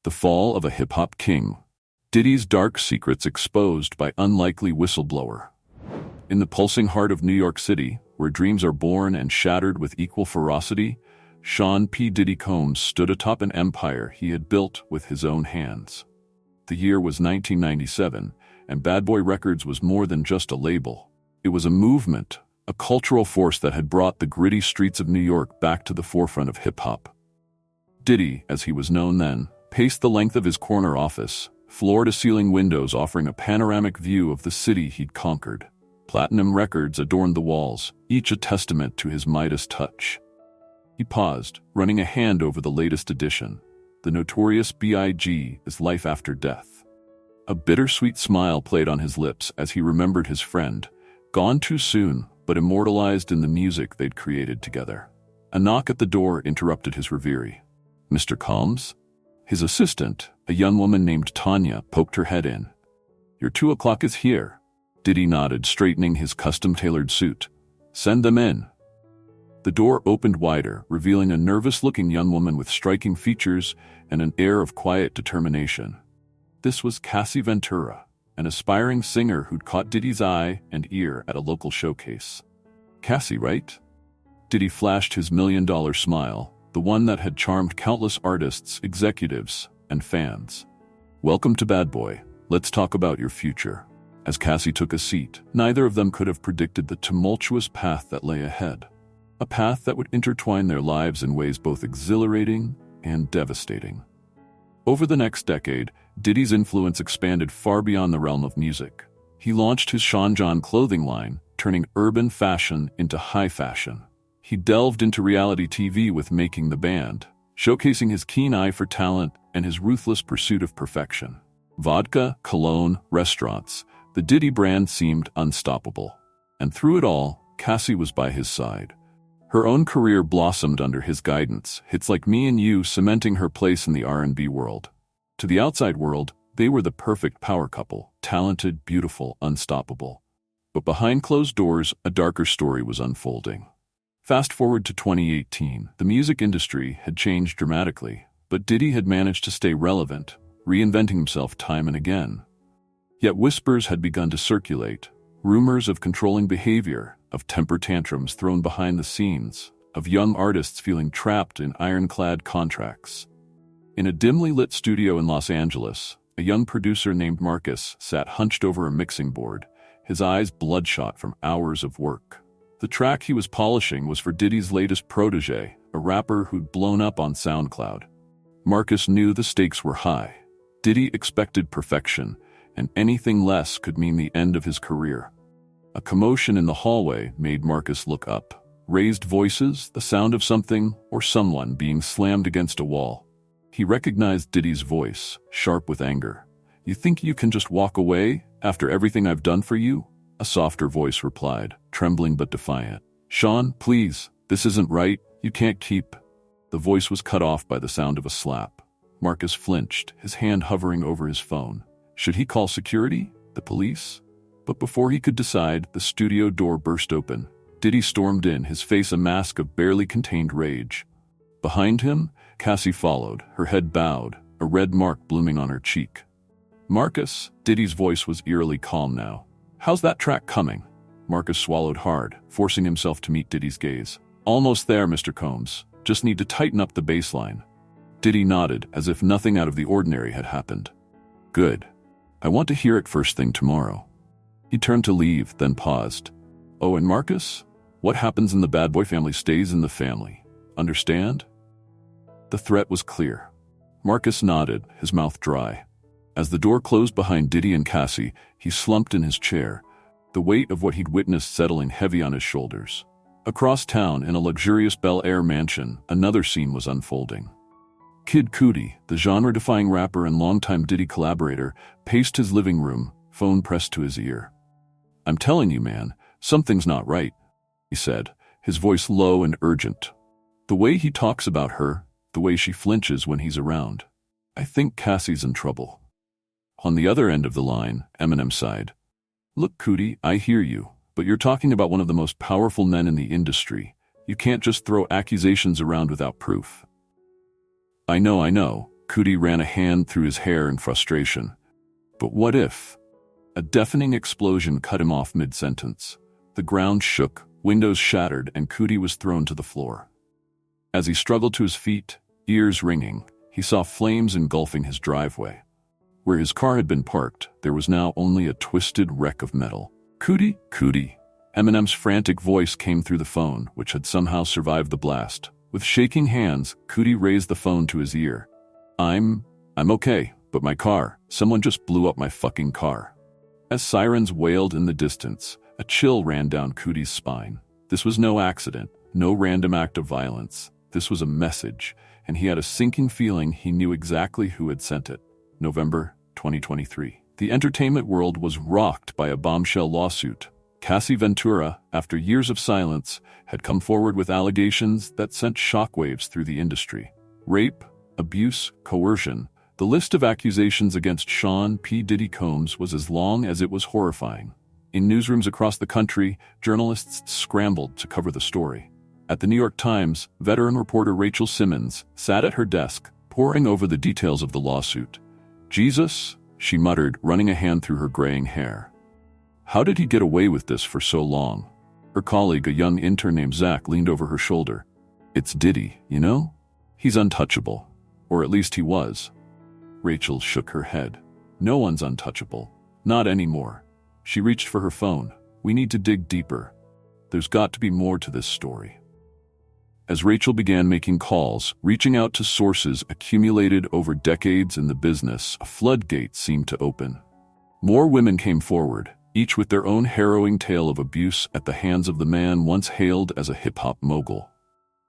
The fall of a hip-hop king. Diddy's dark secrets exposed by unlikely whistleblower. In the pulsing heart of New York City, where dreams are born and shattered with equal ferocity, Sean P. Diddy Combs stood atop an empire he had built with his own hands. The year was 1997, and Bad Boy Records was more than just a label. It was a movement, a cultural force that had brought the gritty streets of New York back to the forefront of hip-hop. Diddy, as he was known then, paced the length of his corner office, floor-to-ceiling windows offering a panoramic view of the city he'd conquered. Platinum records adorned the walls, each a testament to his Midas touch. He paused, running a hand over the latest edition, the notorious B.I.G.'s Life After Death. A bittersweet smile played on his lips as he remembered his friend, gone too soon, but immortalized in the music they'd created together. A knock at the door interrupted his reverie. "Mr. Combs?" His assistant, a young woman named Tanya, poked her head in. "Your 2 o'clock is here." Diddy nodded, straightening his custom-tailored suit. "Send them in." The door opened wider, revealing a nervous-looking young woman with striking features and an air of quiet determination. This was Cassie Ventura, an aspiring singer who'd caught Diddy's eye and ear at a local showcase. "Cassie, right?" Diddy flashed his million-dollar smile, the one that had charmed countless artists, executives, and fans. "Welcome to Bad Boy. Let's talk about your future." As Cassie took a seat, neither of them could have predicted the tumultuous path that lay ahead. A path that would intertwine their lives in ways both exhilarating and devastating. Over the next decade, Diddy's influence expanded far beyond the realm of music. He launched his Sean John clothing line, turning urban fashion into high fashion. He delved into reality TV with Making the Band, showcasing his keen eye for talent and his ruthless pursuit of perfection. Vodka, cologne, restaurants, the Diddy brand seemed unstoppable. And through it all, Cassie was by his side. Her own career blossomed under his guidance, hits like Me and You cementing her place in the R&B world. To the outside world, they were the perfect power couple, talented, beautiful, unstoppable. But behind closed doors, a darker story was unfolding. Fast forward to 2018, the music industry had changed dramatically, but Diddy had managed to stay relevant, reinventing himself time and again. Yet whispers had begun to circulate, rumors of controlling behavior, of temper tantrums thrown behind the scenes, of young artists feeling trapped in ironclad contracts. In a dimly lit studio in Los Angeles, a young producer named Marcus sat hunched over a mixing board, his eyes bloodshot from hours of work. The track he was polishing was for Diddy's latest protege, a rapper who'd blown up on SoundCloud. Marcus knew the stakes were high. Diddy expected perfection, and anything less could mean the end of his career. A commotion in the hallway made Marcus look up. Raised voices, the sound of something or someone being slammed against a wall. He recognized Diddy's voice, sharp with anger. "You think you can just walk away after everything I've done for you?" A softer voice replied, trembling but defiant. "Sean, please, this isn't right. You can't keep..." The voice was cut off by the sound of a slap. Marcus flinched, his hand hovering over his phone. Should he call security? The police? But before he could decide, the studio door burst open. Diddy stormed in, his face a mask of barely contained rage. Behind him, Cassie followed, her head bowed, a red mark blooming on her cheek. "Marcus," Diddy's voice was eerily calm now. "How's that track coming?" Marcus swallowed hard, forcing himself to meet Diddy's gaze. "Almost there, Mr. Combs. Just need to tighten up the bass line." Diddy nodded, as if nothing out of the ordinary had happened. "Good. I want to hear it first thing tomorrow." He turned to leave, then paused. "Oh, and Marcus? What happens in the Bad Boy family stays in the family. Understand?" The threat was clear. Marcus nodded, his mouth dry. As the door closed behind Diddy and Cassie, he slumped in his chair, the weight of what he'd witnessed settling heavy on his shoulders. Across town, in a luxurious Bel Air mansion, another scene was unfolding. Kid Cudi, the genre-defying rapper and longtime Diddy collaborator, paced his living room, phone pressed to his ear. "I'm telling you, man, something's not right," he said, his voice low and urgent. "The way he talks about her, the way she flinches when he's around. I think Cassie's in trouble." On the other end of the line, Eminem sighed. "Look, Cudi, I hear you, but you're talking about one of the most powerful men in the industry. You can't just throw accusations around without proof." I know, Cootie ran a hand through his hair in frustration. But what if? A deafening explosion cut him off mid-sentence. The ground shook, windows shattered, and Cootie was thrown to the floor. As he struggled to his feet, ears ringing, he saw flames engulfing his driveway. Where his car had been parked, there was now only a twisted wreck of metal. Cootie, Cootie. Eminem's frantic voice came through the phone, which had somehow survived the blast. With shaking hands, Cootie raised the phone to his ear. I'm okay, but my car, someone just blew up my fucking car. As sirens wailed in the distance, a chill ran down Cootie's spine. This was no accident, no random act of violence. This was a message, and he had a sinking feeling he knew exactly who had sent it. November 2023. The entertainment world was rocked by a bombshell lawsuit. Cassie Ventura, after years of silence, had come forward with allegations that sent shockwaves through the industry. Rape, abuse, coercion. The list of accusations against Sean P. Diddy Combs was as long as it was horrifying. In newsrooms across the country, journalists scrambled to cover the story. At the New York Times, veteran reporter Rachel Simmons sat at her desk, poring over the details of the lawsuit. Jesus, she muttered, running a hand through her graying hair. How did he get away with this for so long? Her colleague, a young intern named Zach, leaned over her shoulder. It's Diddy, you know? He's untouchable. Or at least he was. Rachel shook her head. No one's untouchable. Not anymore. She reached for her phone. We need to dig deeper. There's got to be more to this story. As Rachel began making calls, reaching out to sources accumulated over decades in the business, a floodgate seemed to open. More women came forward, each with their own harrowing tale of abuse at the hands of the man once hailed as a hip-hop mogul.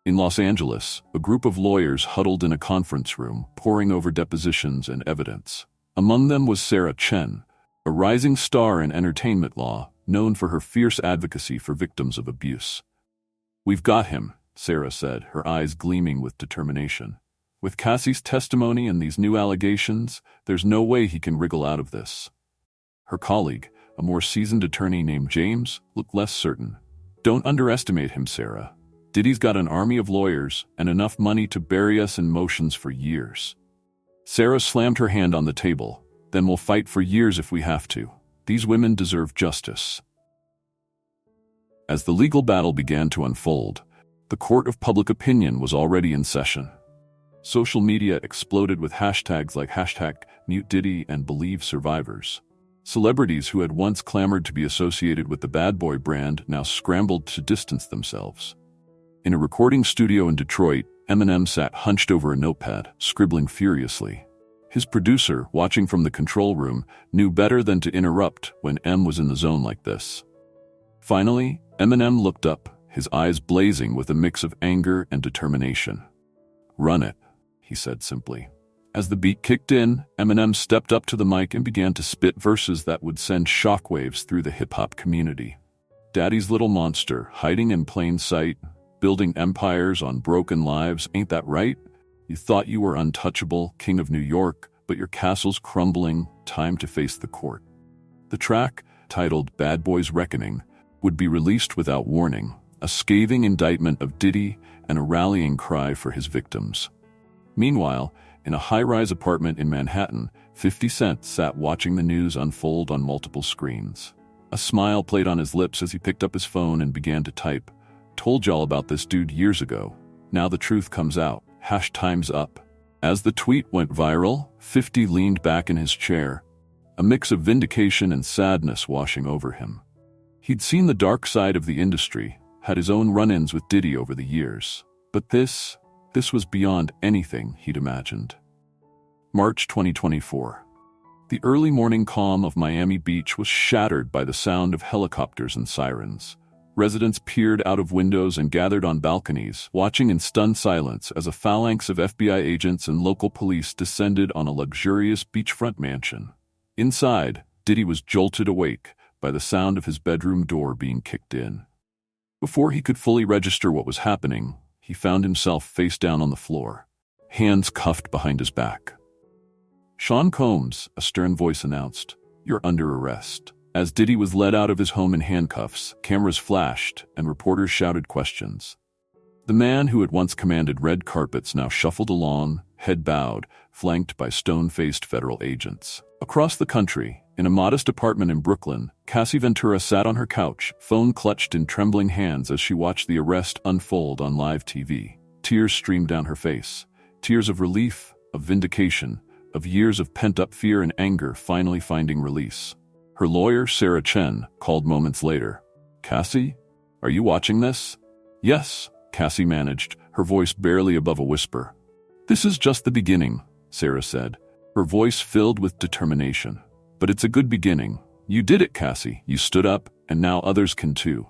In Los Angeles, a group of lawyers huddled in a conference room, poring over depositions and evidence. Among them was Sarah Chen, a rising star in entertainment law, known for her fierce advocacy for victims of abuse. "We've got him," Sarah said, her eyes gleaming with determination. "With Cassie's testimony and these new allegations, there's no way he can wriggle out of this." Her colleague, a more seasoned attorney named James, looked less certain. "Don't underestimate him, Sarah. Diddy's got an army of lawyers and enough money to bury us in motions for years." Sarah slammed her hand on the table. "Then we'll fight for years if we have to. These women deserve justice." As the legal battle began to unfold, the court of public opinion was already in session. Social media exploded with hashtags like #MuteDiddy and #BelieveSurvivors. Celebrities who had once clamored to be associated with the bad boy brand now scrambled to distance themselves. In a recording studio in Detroit, Eminem sat hunched over a notepad, scribbling furiously. His producer, watching from the control room, knew better than to interrupt when M was in the zone like this. Finally, Eminem looked up, his eyes blazing with a mix of anger and determination. "Run it," he said simply. As the beat kicked in, Eminem stepped up to the mic and began to spit verses that would send shockwaves through the hip-hop community. "Daddy's little monster, hiding in plain sight, building empires on broken lives, ain't that right? You thought you were untouchable, king of New York, but your castle's crumbling, time to face the court." The track, titled Bad Boys Reckoning, would be released without warning, a scathing indictment of Diddy and a rallying cry for his victims. Meanwhile, in a high-rise apartment in Manhattan, 50 Cent sat watching the news unfold on multiple screens. A smile played on his lips as he picked up his phone and began to type. "Told y'all about this dude years ago. Now the truth comes out. #time's up." As the tweet went viral, 50 leaned back in his chair, a mix of vindication and sadness washing over him. He'd seen the dark side of the industry, had his own run-ins with Diddy over the years. But this was beyond anything he'd imagined. March 2024. The early morning calm of Miami Beach was shattered by the sound of helicopters and sirens. Residents peered out of windows and gathered on balconies, watching in stunned silence as a phalanx of FBI agents and local police descended on a luxurious beachfront mansion. Inside, Diddy was jolted awake by the sound of his bedroom door being kicked in. Before he could fully register what was happening, he found himself face down on the floor, hands cuffed behind his back. "Sean Combs," a stern voice announced, "you're under arrest." As Diddy was led out of his home in handcuffs, cameras flashed and reporters shouted questions. The man who had once commanded red carpets now shuffled along, head bowed, flanked by stone-faced federal agents. Across the country, in a modest apartment in Brooklyn, Cassie Ventura sat on her couch, phone clutched in trembling hands as she watched the arrest unfold on live TV. Tears streamed down her face. Tears of relief, of vindication, of years of pent-up fear and anger finally finding release. Her lawyer, Sarah Chen, called moments later. "Cassie, are you watching this?" "Yes," Cassie managed, her voice barely above a whisper. "This is just the beginning," Sarah said, her voice filled with determination. "But it's a good beginning. You did it, Cassie. You stood up, and now others can too."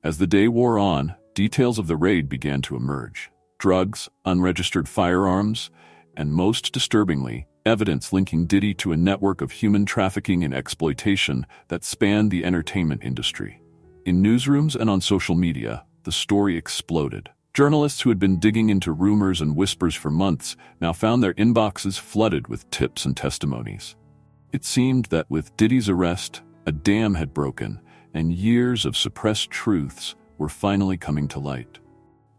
As the day wore on, details of the raid began to emerge. Drugs, unregistered firearms, and most disturbingly, evidence linking Diddy to a network of human trafficking and exploitation that spanned the entertainment industry. In newsrooms and on social media, the story exploded. Journalists who had been digging into rumors and whispers for months now found their inboxes flooded with tips and testimonies. It seemed that with Diddy's arrest, a dam had broken, and years of suppressed truths were finally coming to light.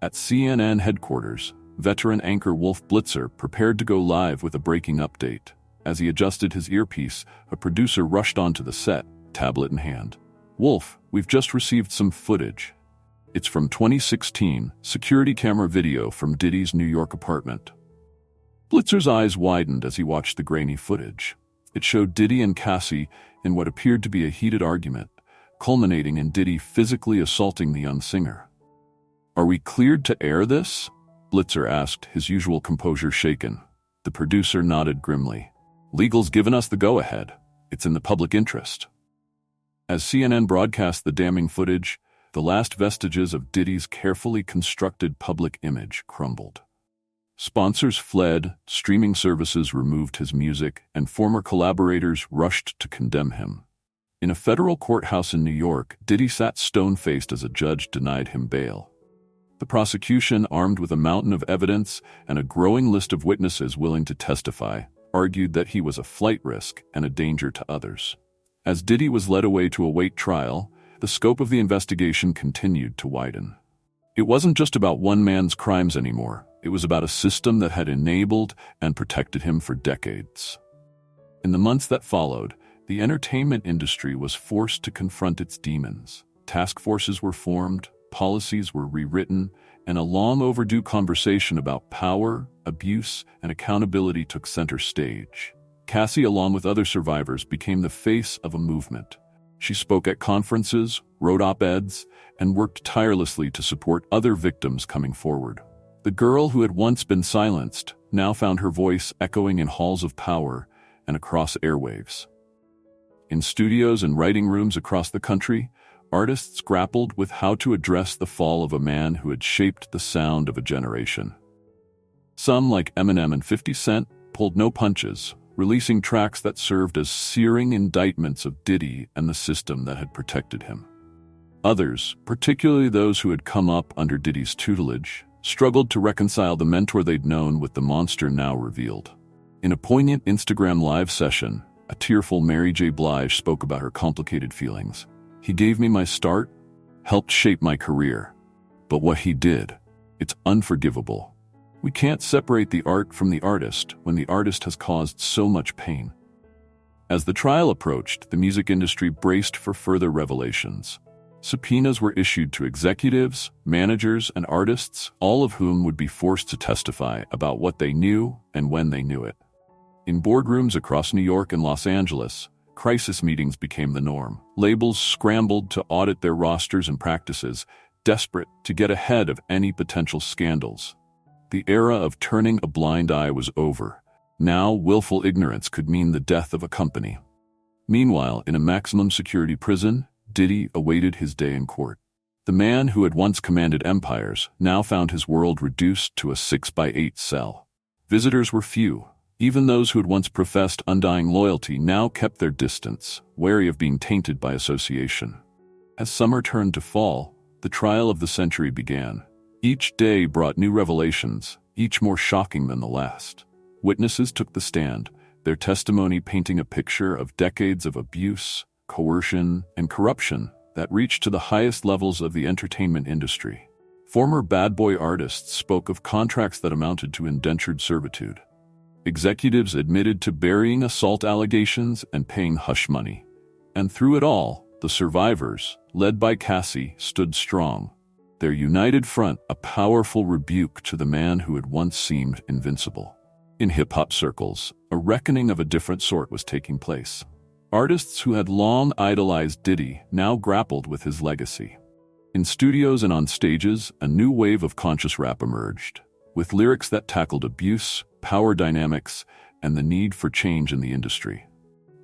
At CNN headquarters, veteran anchor Wolf Blitzer prepared to go live with a breaking update. As he adjusted his earpiece, a producer rushed onto the set, tablet in hand. "Wolf, we've just received some footage. It's from 2016, security camera video from Diddy's New York apartment." Blitzer's eyes widened as he watched the grainy footage. It showed Diddy and Cassie in what appeared to be a heated argument, culminating in Diddy physically assaulting the young singer. "Are we cleared to air this?" Blitzer asked, his usual composure shaken. The producer nodded grimly. "Legal's given us the go-ahead. It's in the public interest." As CNN broadcast the damning footage, the last vestiges of Diddy's carefully constructed public image crumbled. Sponsors fled, streaming services removed his music, and former collaborators rushed to condemn him. In a federal courthouse in New York, Diddy sat stone-faced as a judge denied him bail. The prosecution, armed with a mountain of evidence and a growing list of witnesses willing to testify, argued that he was a flight risk and a danger to others. As Diddy was led away to await trial, the scope of the investigation continued to widen. It wasn't just about one man's crimes anymore. It was about a system that had enabled and protected him for decades. In the months that followed, the entertainment industry was forced to confront its demons. Task forces were formed, policies were rewritten, and a long-overdue conversation about power, abuse, and accountability took center stage. Cassie, along with other survivors, became the face of a movement. She spoke at conferences, wrote op-eds, and worked tirelessly to support other victims coming forward. The girl who had once been silenced now found her voice echoing in halls of power and across airwaves. In studios and writing rooms across the country, artists grappled with how to address the fall of a man who had shaped the sound of a generation. Some, like Eminem and 50 Cent, pulled no punches, releasing tracks that served as searing indictments of Diddy and the system that had protected him. Others, particularly those who had come up under Diddy's tutelage, struggled to reconcile the mentor they'd known with the monster now revealed. In a poignant Instagram live session, a tearful Mary J. Blige spoke about her complicated feelings. "He gave me my start, helped shape my career. But what he did, it's unforgivable. We can't separate the art from the artist when the artist has caused so much pain." As the trial approached, the music industry braced for further revelations. Subpoenas were issued to executives, managers, and artists, all of whom would be forced to testify about what they knew and when they knew it. In boardrooms across New York and Los Angeles, crisis meetings became the norm. Labels scrambled to audit their rosters and practices, desperate to get ahead of any potential scandals. The era of turning a blind eye was over. Now, willful ignorance could mean the death of a company. Meanwhile, in a maximum security prison, Diddy awaited his day in court. The man who had once commanded empires now found his world reduced to a 6x8 cell. Visitors were few. Even those who had once professed undying loyalty now kept their distance, wary of being tainted by association. As summer turned to fall, the trial of the century began. Each day brought new revelations, each more shocking than the last. Witnesses took the stand, their testimony painting a picture of decades of abuse, coercion, and corruption that reached to the highest levels of the entertainment industry. Former bad boy artists spoke of contracts that amounted to indentured servitude. Executives admitted to burying assault allegations and paying hush money. And through it all, the survivors, led by Cassie, stood strong. Their united front, a powerful rebuke to the man who had once seemed invincible. In hip-hop circles, a reckoning of a different sort was taking place. Artists who had long idolized Diddy now grappled with his legacy. In studios and on stages, a new wave of conscious rap emerged, with lyrics that tackled abuse, power dynamics, and the need for change in the industry.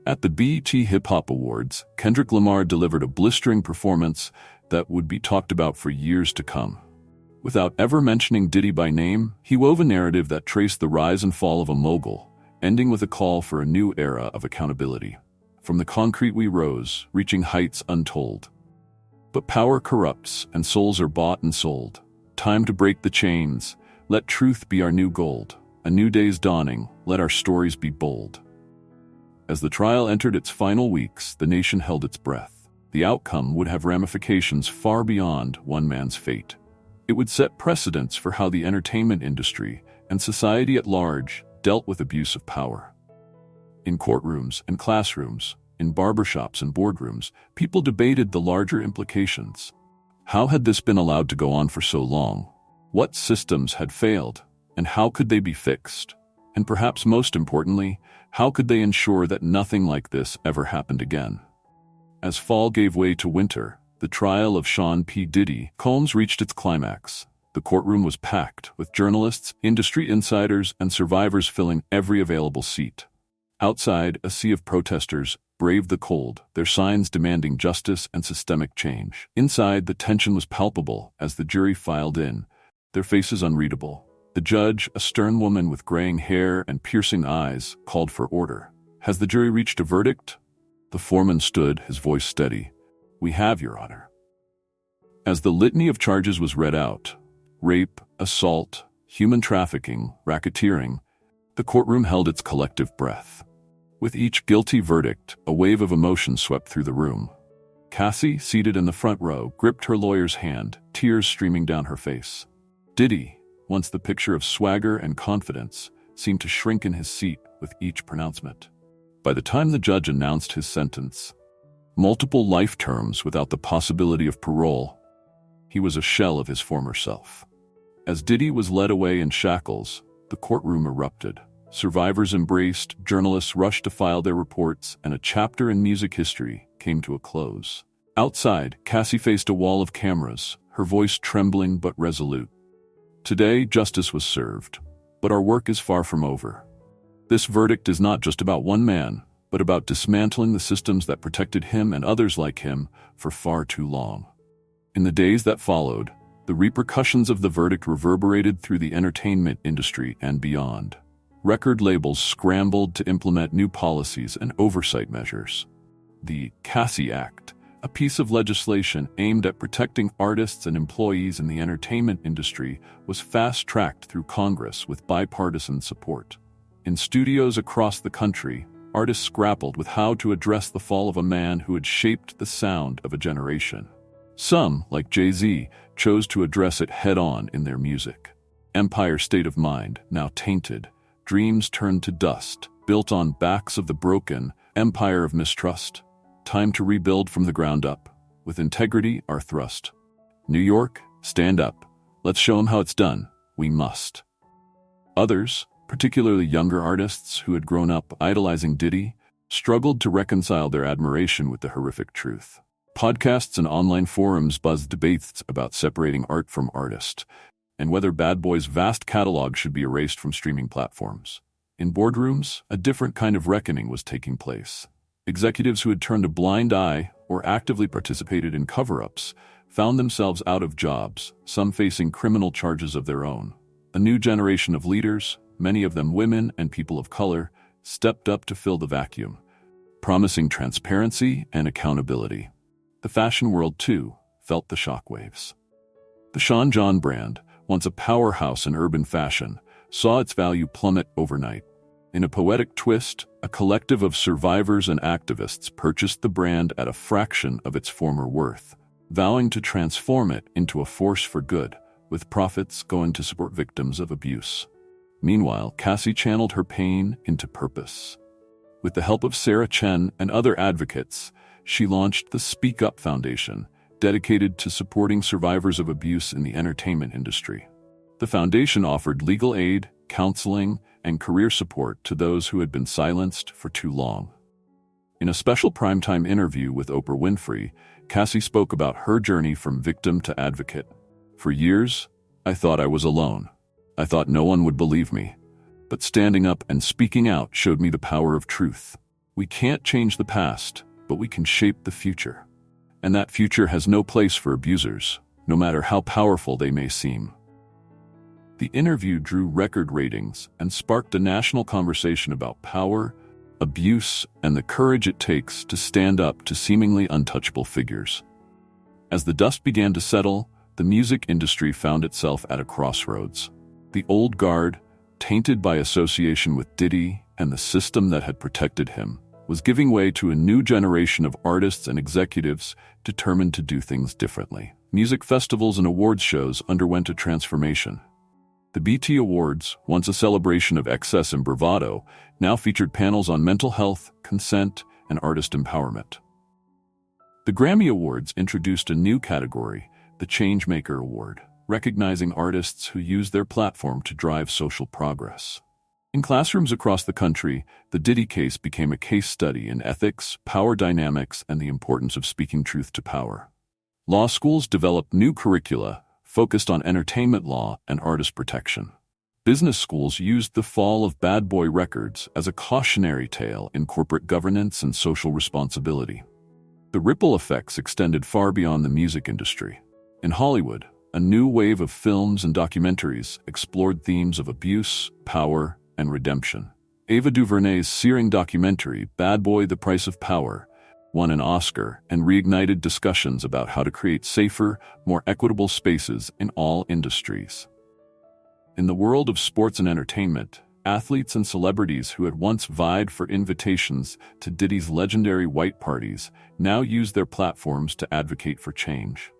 At the BET Hip Hop Awards, Kendrick Lamar delivered a blistering performance that would be talked about for years to come. Without ever mentioning Diddy by name, he wove a narrative that traced the rise and fall of a mogul, ending with a call for a new era of accountability. From the concrete we rose, reaching heights untold. But power corrupts, and souls are bought and sold. Time to break the chains. Let truth be our new gold. A new day's dawning. Let our stories be bold. As the trial entered its final weeks, the nation held its breath. The outcome would have ramifications far beyond one man's fate. It would set precedents for how the entertainment industry and society at large dealt with abuse of power. In courtrooms and classrooms, in barbershops and boardrooms, people debated the larger implications. How had this been allowed to go on for so long? What systems had failed, and how could they be fixed? And perhaps most importantly, how could they ensure that nothing like this ever happened again? As fall gave way to winter, the trial of Sean P. Diddy Combs reached its climax. The courtroom was packed, with journalists, industry insiders, and survivors filling every available seat. Outside, a sea of protesters braved the cold, their signs demanding justice and systemic change. Inside, the tension was palpable as the jury filed in, their faces unreadable. The judge, a stern woman with graying hair and piercing eyes, called for order. Has the jury reached a verdict? The foreman stood, his voice steady. We have, Your Honor. As the litany of charges was read out, rape, assault, human trafficking, racketeering, the courtroom held its collective breath. With each guilty verdict, a wave of emotion swept through the room. Cassie, seated in the front row, gripped her lawyer's hand, tears streaming down her face. Diddy, once the picture of swagger and confidence, seemed to shrink in his seat with each pronouncement. By the time the judge announced his sentence, multiple life terms without the possibility of parole, he was a shell of his former self. As Diddy was led away in shackles, the courtroom erupted. Survivors embraced, journalists rushed to file their reports, and a chapter in music history came to a close. Outside, Cassie faced a wall of cameras, her voice trembling but resolute. Today, justice was served, but our work is far from over. This verdict is not just about one man, but about dismantling the systems that protected him and others like him for far too long. In the days that followed, the repercussions of the verdict reverberated through the entertainment industry and beyond. Record labels scrambled to implement new policies and oversight measures. The Cassie Act, a piece of legislation aimed at protecting artists and employees in the entertainment industry, was fast-tracked through Congress with bipartisan support. In studios across the country, artists grappled with how to address the fall of a man who had shaped the sound of a generation. Some, like Jay-Z, chose to address it head-on in their music. Empire State of Mind, now tainted, dreams turned to dust, built on backs of the broken, empire of mistrust. Time to rebuild from the ground up. With integrity, our thrust. New York, stand up. Let's show 'em how it's done. We must. Others, particularly younger artists who had grown up idolizing Diddy, struggled to reconcile their admiration with the horrific truth. Podcasts and online forums buzzed debates about separating art from artist, and whether Bad Boy's vast catalog should be erased from streaming platforms. In boardrooms, a different kind of reckoning was taking place. Executives who had turned a blind eye or actively participated in cover-ups found themselves out of jobs, some facing criminal charges of their own. A new generation of leaders, many of them women and people of color, stepped up to fill the vacuum, promising transparency and accountability. The fashion world, too, felt the shockwaves. The Sean John brand, once a powerhouse in urban fashion, saw its value plummet overnight. In a poetic twist, a collective of survivors and activists purchased the brand at a fraction of its former worth, vowing to transform it into a force for good, with profits going to support victims of abuse. Meanwhile, Cassie channeled her pain into purpose. With the help of Sarah Chen and other advocates, she launched the Speak Up Foundation, dedicated to supporting survivors of abuse in the entertainment industry. The foundation offered legal aid, counseling, and career support to those who had been silenced for too long. In a special primetime interview with Oprah Winfrey, Cassie spoke about her journey from victim to advocate. For years, I thought I was alone. I thought no one would believe me. But standing up and speaking out showed me the power of truth. We can't change the past, but we can shape the future. And that future has no place for abusers, no matter how powerful they may seem. The interview drew record ratings and sparked a national conversation about power, abuse, and the courage it takes to stand up to seemingly untouchable figures. As the dust began to settle, the music industry found itself at a crossroads. The old guard, tainted by association with Diddy and the system that had protected him, was giving way to a new generation of artists and executives determined to do things differently. Music festivals and awards shows underwent a transformation. The BET Awards, once a celebration of excess and bravado, now featured panels on mental health, consent, and artist empowerment. The Grammy Awards introduced a new category, the Changemaker Award, recognizing artists who use their platform to drive social progress. In classrooms across the country, the Diddy case became a case study in ethics, power dynamics, and the importance of speaking truth to power. Law schools developed new curricula focused on entertainment law and artist protection. Business schools used the fall of Bad Boy Records as a cautionary tale in corporate governance and social responsibility. The ripple effects extended far beyond the music industry. In Hollywood, a new wave of films and documentaries explored themes of abuse, power, and redemption. Ava DuVernay's searing documentary, Bad Boy: The Price of Power, won an Oscar and reignited discussions about how to create safer, more equitable spaces in all industries. In the world of sports and entertainment, athletes and celebrities who had once vied for invitations to Diddy's legendary white parties now use their platforms to advocate for change.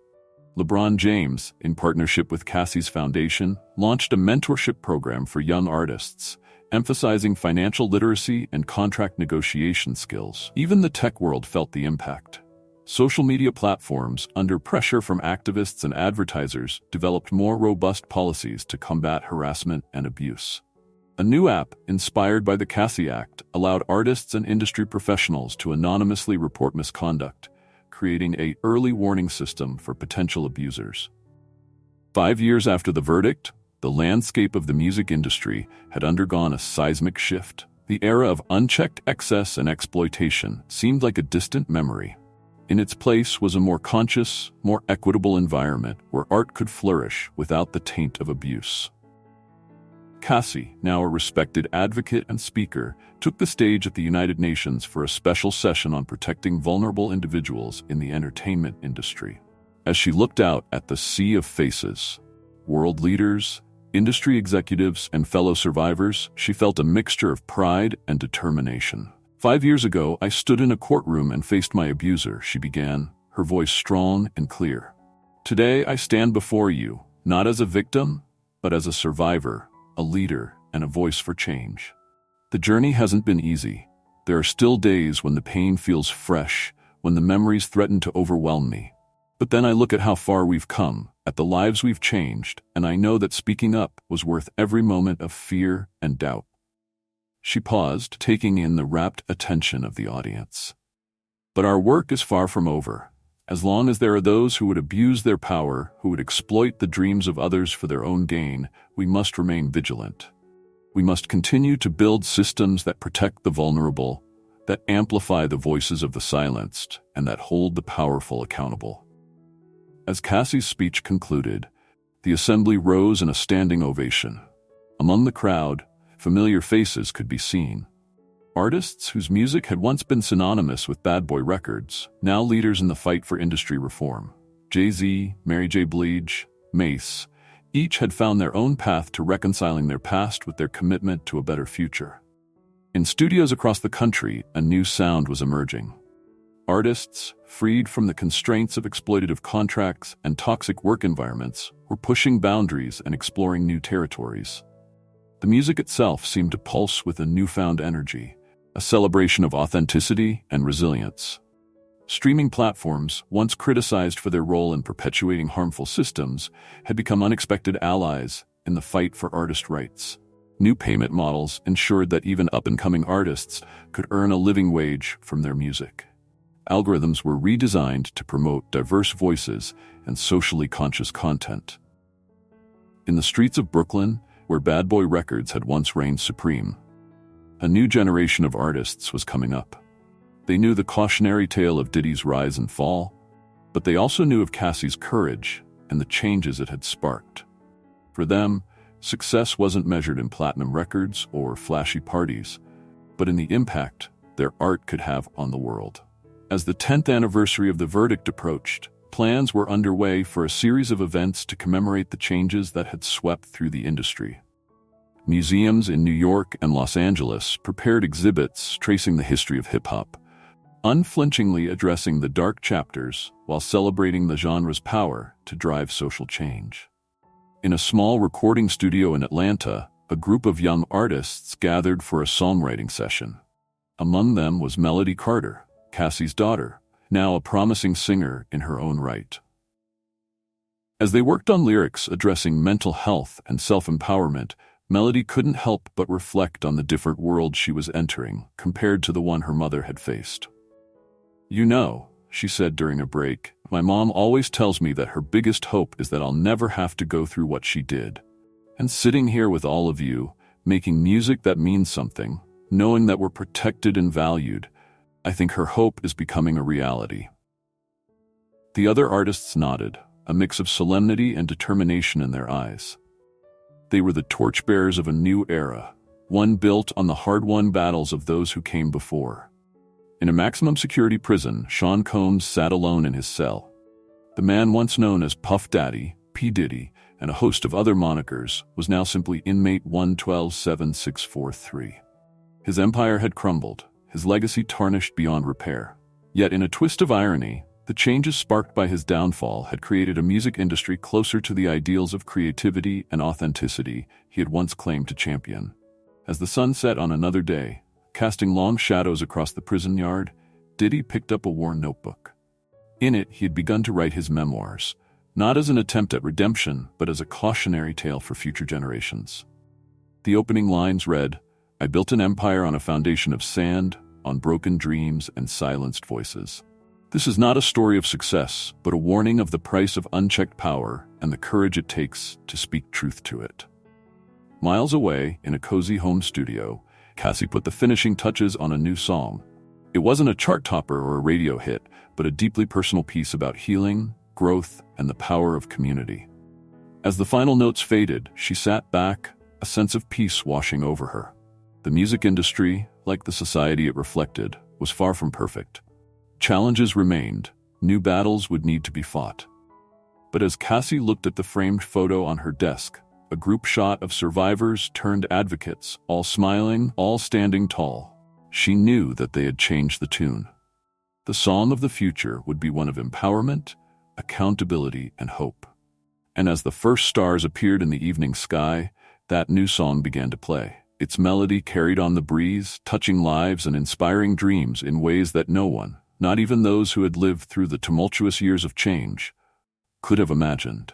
LeBron James, in partnership with Cassie's Foundation, launched a mentorship program for young artists, emphasizing financial literacy and contract negotiation skills. Even the tech world felt the impact. Social media platforms, under pressure from activists and advertisers, developed more robust policies to combat harassment and abuse. A new app, inspired by the Cassie Act, allowed artists and industry professionals to anonymously report misconduct, creating an early warning system for potential abusers. 5 years after the verdict, the landscape of the music industry had undergone a seismic shift. The era of unchecked excess and exploitation seemed like a distant memory. In its place was a more conscious, more equitable environment where art could flourish without the taint of abuse. Cassie, now a respected advocate and speaker, took the stage at the United Nations for a special session on protecting vulnerable individuals in the entertainment industry. As she looked out at the sea of faces, world leaders, industry executives, and fellow survivors, she felt a mixture of pride and determination. 5 years ago, I stood in a courtroom and faced my abuser, she began, her voice strong and clear. Today, I stand before you, not as a victim, but as a survivor, a leader, and a voice for change. The journey hasn't been easy. There are still days when the pain feels fresh, when the memories threaten to overwhelm me. But then I look at how far we've come, at the lives we've changed, and I know that speaking up was worth every moment of fear and doubt. She paused, taking in the rapt attention of the audience. But our work is far from over. As long as there are those who would abuse their power, who would exploit the dreams of others for their own gain, we must remain vigilant. We must continue to build systems that protect the vulnerable, that amplify the voices of the silenced, and that hold the powerful accountable. As Cassie's speech concluded, the assembly rose in a standing ovation. Among the crowd, familiar faces could be seen. Artists whose music had once been synonymous with Bad Boy Records, now leaders in the fight for industry reform. Jay-Z, Mary J. Blige, Mace, each had found their own path to reconciling their past with their commitment to a better future. In studios across the country, a new sound was emerging. Artists, freed from the constraints of exploitative contracts and toxic work environments, were pushing boundaries and exploring new territories. The music itself seemed to pulse with a newfound energy, a celebration of authenticity and resilience. Streaming platforms, once criticized for their role in perpetuating harmful systems, had become unexpected allies in the fight for artist rights. New payment models ensured that even up-and-coming artists could earn a living wage from their music. Algorithms were redesigned to promote diverse voices and socially conscious content. In the streets of Brooklyn, where Bad Boy Records had once reigned supreme, a new generation of artists was coming up. They knew the cautionary tale of Diddy's rise and fall, but they also knew of Cassie's courage and the changes it had sparked. For them, success wasn't measured in platinum records or flashy parties, but in the impact their art could have on the world. As the 10th anniversary of the verdict approached, plans were underway for a series of events to commemorate the changes that had swept through the industry. Museums in New York and Los Angeles prepared exhibits tracing the history of hip-hop, unflinchingly addressing the dark chapters while celebrating the genre's power to drive social change. In a small recording studio in Atlanta, a group of young artists gathered for a songwriting session. Among them was Melody Carter, Cassie's daughter, now a promising singer in her own right. As they worked on lyrics addressing mental health and self-empowerment, Melody couldn't help but reflect on the different world she was entering compared to the one her mother had faced. "You know," she said during a break, "my mom always tells me that her biggest hope is that I'll never have to go through what she did. And sitting here with all of you, making music that means something, knowing that we're protected and valued, I think her hope is becoming a reality." The other artists nodded, a mix of solemnity and determination in their eyes. They were the torchbearers of a new era, one built on the hard-won battles of those who came before. In a maximum security prison, Sean Combs sat alone in his cell. The man once known as Puff Daddy, P. Diddy, and a host of other monikers was now simply inmate 1127643. His empire had crumbled, his legacy tarnished beyond repair. Yet in a twist of irony, the changes sparked by his downfall had created a music industry closer to the ideals of creativity and authenticity he had once claimed to champion. As the sun set on another day, casting long shadows across the prison yard, Diddy picked up a worn notebook. In it, he had begun to write his memoirs, not as an attempt at redemption, but as a cautionary tale for future generations. The opening lines read, "I built an empire on a foundation of sand, on broken dreams and silenced voices. This is not a story of success, but a warning of the price of unchecked power and the courage it takes to speak truth to it." Miles away, in a cozy home studio, Cassie put the finishing touches on a new song. It wasn't a chart topper or a radio hit, but a deeply personal piece about healing, growth, and the power of community. As the final notes faded, she sat back, a sense of peace washing over her. The music industry, like the society it reflected, was far from perfect. Challenges remained, new battles would need to be fought. But as Cassie looked at the framed photo on her desk, a group shot of survivors turned advocates, all smiling, all standing tall, she knew that they had changed the tune. The song of the future would be one of empowerment, accountability, and hope. And as the first stars appeared in the evening sky, that new song began to play. Its melody carried on the breeze, touching lives and inspiring dreams in ways that no one, not even those who had lived through the tumultuous years of change, could have imagined.